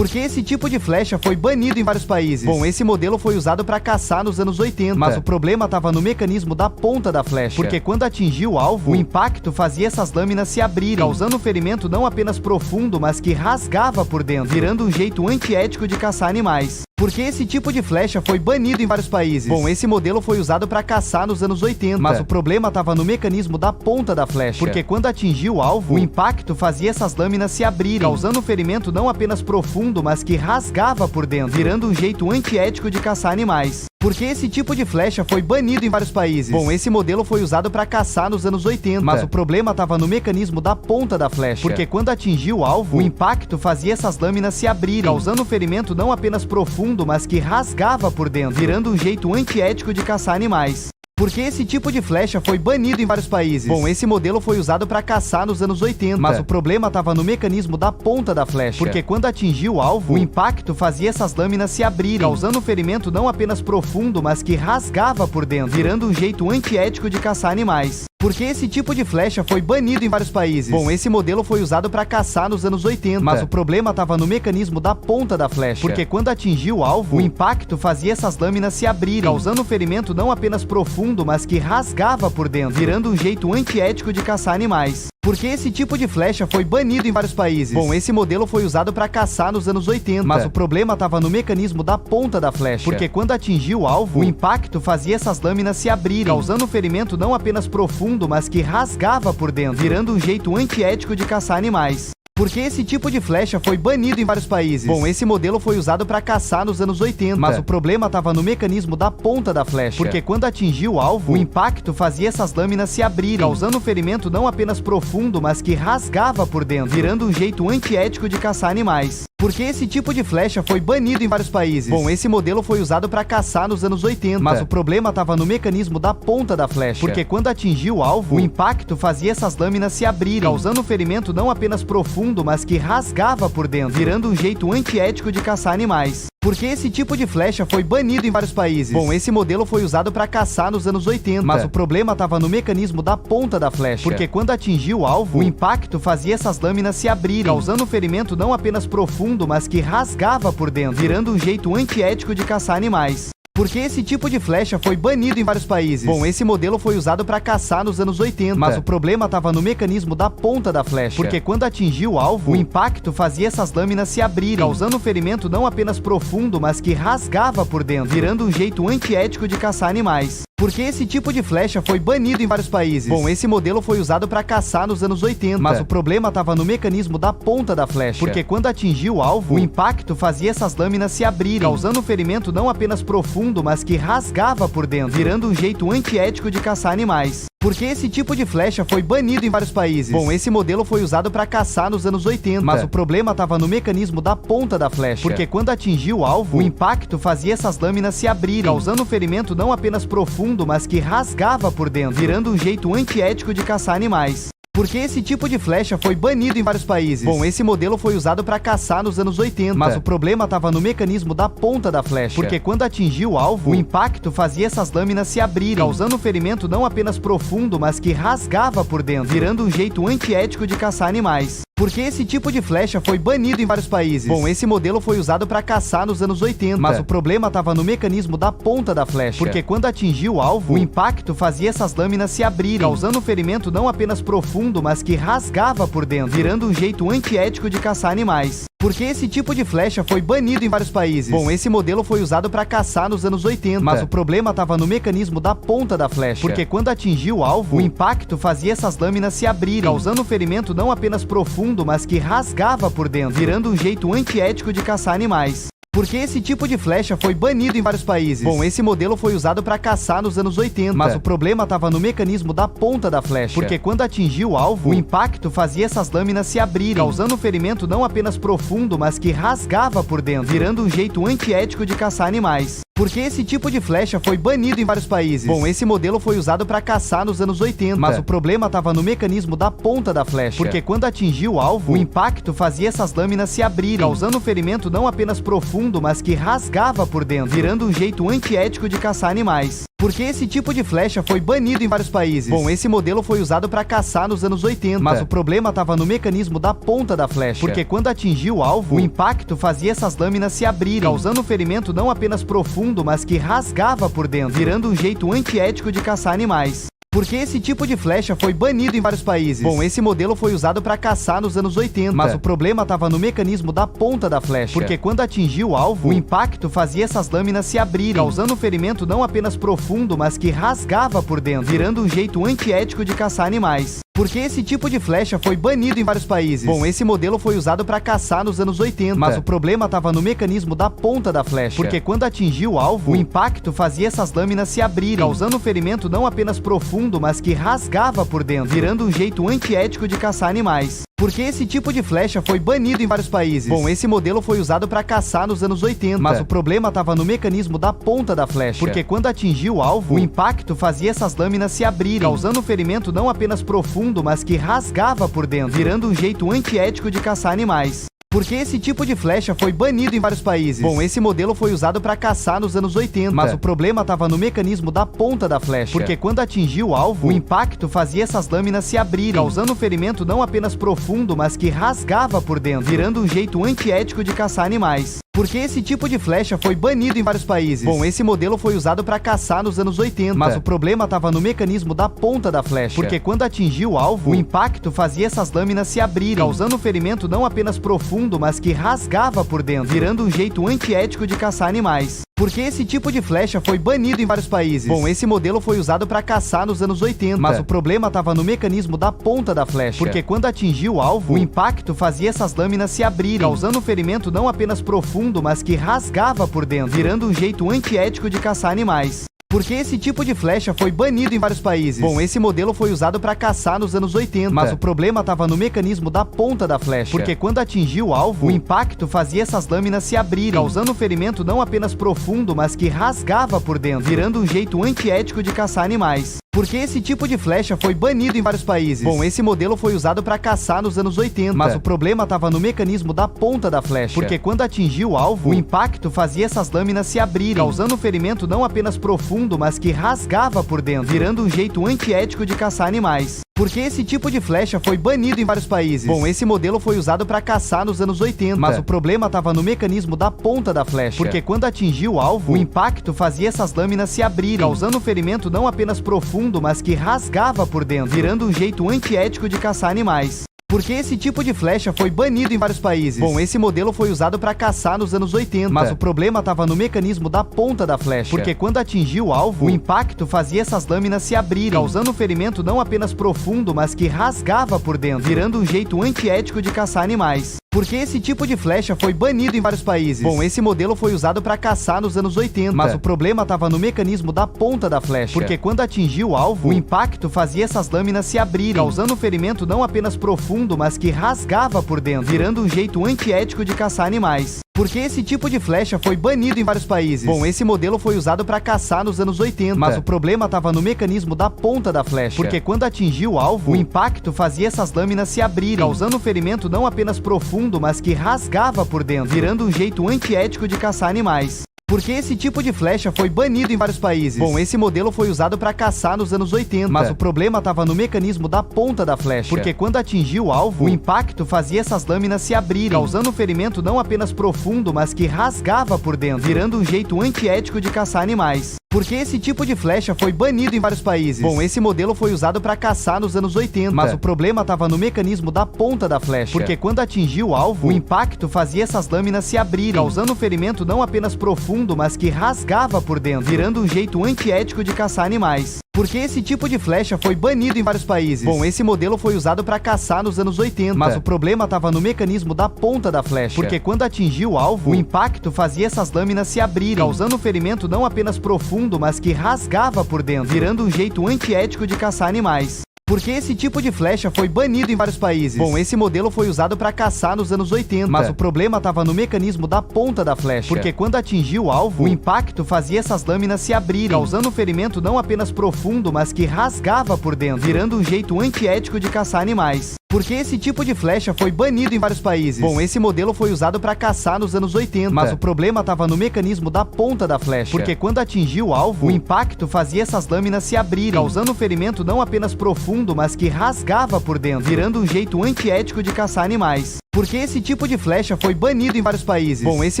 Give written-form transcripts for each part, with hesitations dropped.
Porque esse tipo de flecha foi banido em vários países. Bom, esse modelo foi usado para caçar nos anos 80, mas o problema estava no mecanismo da ponta da flecha, porque quando atingia o alvo, o impacto fazia essas lâminas se abrirem, causando um ferimento não apenas profundo, mas que rasgava por dentro, virando um jeito antiético de caçar animais. Porque esse tipo de flecha foi banido em vários países. Bom, esse modelo foi usado para caçar nos anos 80, mas o problema estava no mecanismo da ponta da flecha, porque quando atingia o alvo, o impacto fazia essas lâminas se abrirem, causando um ferimento não apenas profundo, mas que rasgava por dentro, virando um jeito antiético de caçar animais. Porque esse tipo de flecha foi banido em vários países. Bom, esse modelo foi usado para caçar nos anos 80, mas o problema estava no mecanismo da ponta da flecha, porque quando atingia o alvo, o impacto fazia essas lâminas se abrirem, causando um ferimento não apenas profundo, mas que rasgava por dentro, virando um jeito antiético de caçar animais. Porque esse tipo de flecha foi banido em vários países. Bom, esse modelo foi usado para caçar nos anos 80, mas o problema estava no mecanismo da ponta da flecha, porque quando atingia o alvo, o impacto fazia essas lâminas se abrirem, causando um ferimento não apenas profundo, mas que rasgava por dentro, virando um jeito antiético de caçar animais. Porque esse tipo de flecha foi banido em vários países. Bom, esse modelo foi usado para caçar nos anos 80, mas o problema estava no mecanismo da ponta da flecha, porque quando atingia o alvo, o impacto fazia essas lâminas se abrirem, causando um ferimento não apenas profundo, mas que rasgava por dentro, virando um jeito antiético de caçar animais. Porque esse tipo de flecha foi banido em vários países. Bom, esse modelo foi usado para caçar nos anos 80, mas o problema estava no mecanismo da ponta da flecha, porque quando atingia o alvo, o impacto fazia essas lâminas se abrirem, causando um ferimento não apenas profundo, mas que rasgava por dentro, virando um jeito antiético de caçar animais. Porque esse tipo de flecha foi banido em vários países. Bom, esse modelo foi usado para caçar nos anos 80, mas o problema estava no mecanismo da ponta da flecha, porque quando atingia o alvo, o impacto fazia essas lâminas se abrirem, causando um ferimento não apenas profundo, mas que rasgava por dentro, virando um jeito antiético de caçar animais. Porque esse tipo de flecha foi banido em vários países. Bom, esse modelo foi usado para caçar nos anos 80, mas o problema estava no mecanismo da ponta da flecha, porque quando atingia o alvo, o impacto fazia essas lâminas se abrirem, causando um ferimento não apenas profundo, mas que rasgava por dentro, virando um jeito antiético de caçar animais. Porque esse tipo de flecha foi banido em vários países. Bom, esse modelo foi usado para caçar nos anos 80, mas o problema estava no mecanismo da ponta da flecha, porque quando atingia o alvo, o impacto fazia essas lâminas se abrirem, causando um ferimento não apenas profundo, mas que rasgava por dentro, virando um jeito antiético de caçar animais. Porque esse tipo de flecha foi banido em vários países. Bom, esse modelo foi usado para caçar nos anos 80, mas o problema estava no mecanismo da ponta da flecha, porque quando atingia o alvo, o impacto fazia essas lâminas se abrirem, causando um ferimento não apenas profundo, mas que rasgava por dentro, virando um jeito antiético de caçar animais. Porque esse tipo de flecha foi banido em vários países. Bom, esse modelo foi usado para caçar nos anos 80, mas o problema estava no mecanismo da ponta da flecha, porque quando atingia o alvo, o impacto fazia essas lâminas se abrirem, causando um ferimento não apenas profundo, mas que rasgava por dentro, virando um jeito antiético de caçar animais. Porque esse tipo de flecha foi banido em vários países. Bom, esse modelo foi usado para caçar nos anos 80, mas o problema estava no mecanismo da ponta da flecha, porque quando atingia o alvo, o impacto fazia essas lâminas se abrirem, causando um ferimento não apenas profundo, mas que rasgava por dentro, virando um jeito antiético de caçar animais. Porque esse tipo de flecha foi banido em vários países. Bom, esse modelo foi usado para caçar nos anos 80, mas o problema estava no mecanismo da ponta da flecha, porque quando atingia o alvo, o impacto fazia essas lâminas se abrirem, causando um ferimento não apenas profundo, mas que rasgava por dentro, virando um jeito antiético de caçar animais. Porque esse tipo de flecha foi banido em vários países. Bom, esse modelo foi usado para caçar nos anos 80, mas o problema estava no mecanismo da ponta da flecha, porque quando atingia o alvo, o impacto fazia essas lâminas se abrirem, causando um ferimento não apenas profundo, mas que rasgava por dentro, virando um jeito antiético de caçar animais. Porque esse tipo de flecha foi banido em vários países. Bom, esse modelo foi usado para caçar nos anos 80, mas o problema estava no mecanismo da ponta da flecha, porque quando atingia o alvo, o impacto fazia essas lâminas se abrirem, causando um ferimento não apenas profundo, mas que rasgava por dentro, virando um jeito antiético de caçar animais. Porque esse tipo de flecha foi banido em vários países. Bom, esse modelo foi usado para caçar nos anos 80, mas o problema estava no mecanismo da ponta da flecha, porque quando atingia o alvo, o impacto fazia essas lâminas se abrirem, causando um ferimento não apenas profundo, mas que rasgava por dentro, virando um jeito antiético de caçar animais. Porque esse tipo de flecha foi banido em vários países. Bom, esse modelo foi usado para caçar nos anos 80, mas o problema estava no mecanismo da ponta da flecha, porque quando atingia o alvo, o impacto fazia essas lâminas se abrirem, causando um ferimento não apenas profundo, mas que rasgava por dentro, virando um jeito antiético de caçar animais. Porque esse tipo de flecha foi banido em vários países. Bom, esse modelo foi usado para caçar nos anos 80. Mas o problema estava no mecanismo da ponta da flecha. Porque quando atingia o alvo, o impacto fazia essas lâminas se abrirem, causando um ferimento não apenas profundo, mas que rasgava por dentro, virando um jeito antiético de caçar animais. Porque esse tipo de flecha foi banido em vários países. Bom, esse modelo foi usado para caçar nos anos 80. Mas o problema estava no mecanismo da ponta da flecha. Porque quando atingia o alvo, o impacto fazia essas lâminas se abrirem, causando um ferimento não apenas profundo, mas que rasgava por dentro, virando um jeito antiético de caçar animais. Porque esse tipo de flecha foi banido em vários países. Bom, esse modelo foi usado para caçar nos anos 80. Mas o problema estava no mecanismo da ponta da flecha. Porque quando atingia o alvo, o impacto fazia essas lâminas se abrirem, causando um ferimento não apenas profundo, mas que rasgava por dentro, virando um jeito antiético de caçar animais. Porque esse tipo de flecha foi banido em vários países. Bom, esse modelo foi usado para caçar nos anos 80. Mas o problema estava no mecanismo da ponta da flecha. Porque quando atingia o alvo, o impacto fazia essas lâminas se abrirem, causando um ferimento não apenas profundo, mas que rasgava por dentro, virando um jeito antiético de caçar animais. Porque esse tipo de flecha foi banido em vários países. Bom, esse modelo foi usado para caçar nos anos 80. Mas o problema estava no mecanismo da ponta da flecha. Porque quando atingia o alvo, o impacto fazia essas lâminas se abrirem, causando um ferimento não apenas profundo, mas que rasgava por dentro, virando um jeito antiético de caçar animais. Porque esse tipo de flecha foi banido em vários países. Bom, esse modelo foi usado para caçar nos anos 80. Mas o problema estava no mecanismo da ponta da flecha. Porque quando atingia o alvo, o impacto fazia essas lâminas se abrirem, causando um ferimento não apenas profundo, mas que rasgava por dentro, virando um jeito antiético de caçar animais. Porque esse tipo de flecha foi banido em vários países. Bom, esse modelo foi usado para caçar nos anos 80. Mas o problema estava no mecanismo da ponta da flecha. Porque quando atingia o alvo, o impacto fazia essas lâminas se abrirem, causando um ferimento não apenas profundo, mas que rasgava por dentro, virando um jeito antiético de caçar animais. Porque esse tipo de flecha foi banido em vários países. Bom, esse modelo foi usado para caçar nos anos 80. Mas o problema estava no mecanismo da ponta da flecha. Porque quando atingia o alvo, o impacto fazia essas lâminas se abrirem, causando um ferimento não apenas profundo, mas que rasgava por dentro, virando um jeito antiético de caçar animais. Porque esse tipo de flecha foi banido em vários países. Bom, esse modelo foi usado para caçar nos anos 80. Mas o problema estava no mecanismo da ponta da flecha. Porque quando atingia o alvo, o impacto fazia essas lâminas se abrirem, causando um ferimento não apenas profundo, mas que rasgava por dentro, virando um jeito antiético de caçar animais. Porque esse tipo de flecha foi banido em vários países. Bom, esse modelo foi usado para caçar nos anos 80. Mas o problema estava no mecanismo da ponta da flecha. Porque quando atingia o alvo, o impacto fazia essas lâminas se abrirem, causando um ferimento não apenas profundo, mas que rasgava por dentro, virando um jeito antiético de caçar animais. Porque esse tipo de flecha foi banido em vários países. Bom, esse modelo foi usado para caçar nos anos 80. Mas o problema estava no mecanismo da ponta da flecha. Porque quando atingia o alvo, o impacto fazia essas lâminas se abrirem, causando um ferimento não apenas profundo, mas que rasgava por dentro, virando um jeito antiético de caçar animais. Porque esse tipo de flecha foi banido em vários países. Bom, esse modelo foi usado para caçar nos anos 80. Mas o problema estava no mecanismo da ponta da flecha. Porque quando atingia o alvo, o impacto fazia essas lâminas se abrirem, causando um ferimento não apenas profundo, mas que rasgava por dentro, virando um jeito antiético de caçar animais. Porque esse tipo de flecha foi banido em vários países. Bom, esse modelo foi usado para caçar nos anos 80. Mas o problema estava no mecanismo da ponta da flecha. Porque quando atingia o alvo, o impacto fazia essas lâminas se abrirem, causando um ferimento não apenas profundo, mas que rasgava por dentro, virando um jeito antiético de caçar animais. Porque esse tipo de flecha foi banido em vários países. Bom, esse modelo foi usado para caçar nos anos 80. Mas o problema estava no mecanismo da ponta da flecha. Porque quando atingia o alvo, o impacto fazia essas lâminas se abrirem, causando um ferimento não apenas profundo, mas que rasgava por dentro, virando um jeito antiético de caçar animais. Porque esse tipo de flecha foi banido em vários países. Bom, esse modelo foi usado para caçar nos anos 80. Mas o problema estava no mecanismo da ponta da flecha. Porque quando atingia o alvo, o impacto fazia essas lâminas se abrirem, causando um ferimento não apenas profundo, mas que rasgava por dentro, virando um jeito antiético de caçar animais. Porque esse tipo de flecha foi banido em vários países. Bom, esse modelo foi usado para caçar nos anos 80. Mas o problema estava no mecanismo da ponta da flecha. Porque quando atingia o alvo, o impacto fazia essas lâminas se abrirem, causando um ferimento não apenas profundo, mas que rasgava por dentro, virando um jeito antiético de caçar animais. Porque esse tipo de flecha foi banido em vários países. Bom, esse modelo foi usado para caçar nos anos 80. Mas o problema estava no mecanismo da ponta da flecha. Porque quando atingia o alvo, o impacto fazia essas lâminas se abrirem, causando um ferimento não apenas profundo, mas que rasgava por dentro, virando um jeito antiético de caçar animais. Por que esse tipo de flecha foi banido em vários países? Bom, esse modelo foi usado para caçar nos anos 80, mas o problema estava no mecanismo da ponta da flecha, porque quando atingia o alvo, o impacto fazia essas lâminas se abrirem, causando um ferimento não apenas profundo, mas que rasgava por dentro, virando um jeito antiético de caçar animais. Por que esse tipo de flecha foi banido em vários países? Bom, esse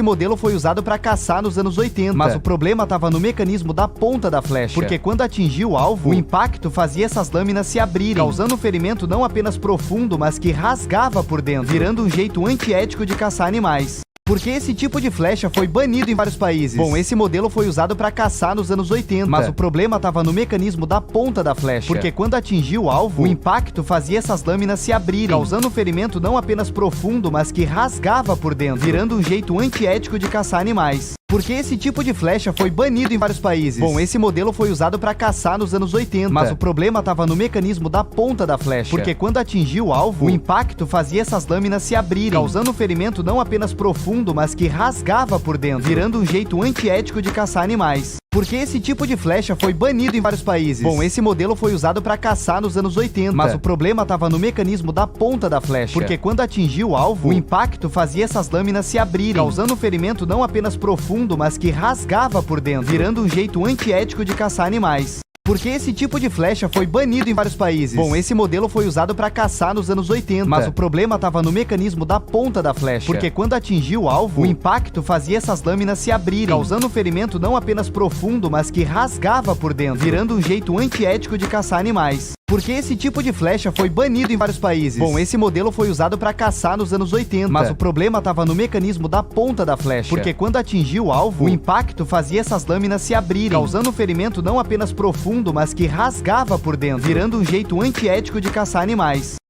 modelo foi usado para caçar nos anos 80, mas o problema estava no mecanismo da ponta da flecha, porque quando atingia o alvo, o impacto fazia essas lâminas se abrirem, causando um ferimento não apenas profundo, mas que rasgava por dentro, virando um jeito antiético de caçar animais. Por que esse tipo de flecha foi banido em vários países? Bom, esse modelo foi usado para caçar nos anos 80, mas o problema estava no mecanismo da ponta da flecha, porque quando atingia o alvo, o impacto fazia essas lâminas se abrirem, causando um ferimento não apenas profundo, mas que rasgava por dentro, virando um jeito antiético de caçar animais. Por que esse tipo de flecha foi banido em vários países? Bom, esse modelo foi usado para caçar nos anos 80, mas o problema estava no mecanismo da ponta da flecha, porque quando atingia o alvo, o impacto fazia essas lâminas se abrirem, causando um ferimento não apenas profundo, mas que rasgava por dentro, virando um jeito antiético de caçar animais. Por que esse tipo de flecha foi banido em vários países? Bom, esse modelo foi usado para caçar nos anos 80, mas o problema estava no mecanismo da ponta da flecha, porque quando atingia o alvo, o impacto fazia essas lâminas se abrirem, causando um ferimento não apenas profundo, mas que rasgava por dentro, virando um jeito antiético de caçar animais. Por que esse tipo de flecha foi banido em vários países? Bom, esse modelo foi usado para caçar nos anos 80, mas o problema estava no mecanismo da ponta da flecha, porque quando atingia o alvo, o impacto fazia essas lâminas se abrirem, causando um ferimento não apenas profundo, mas que rasgava por dentro, virando um jeito antiético de caçar animais. Por que esse tipo de flecha foi banido em vários países? Bom, esse modelo foi usado para caçar nos anos 80, mas o problema estava no mecanismo da ponta da flecha, porque quando atingia o alvo, o impacto fazia essas lâminas se abrirem, causando um ferimento não apenas profundo, mas que rasgava por dentro, virando um jeito antiético de caçar animais.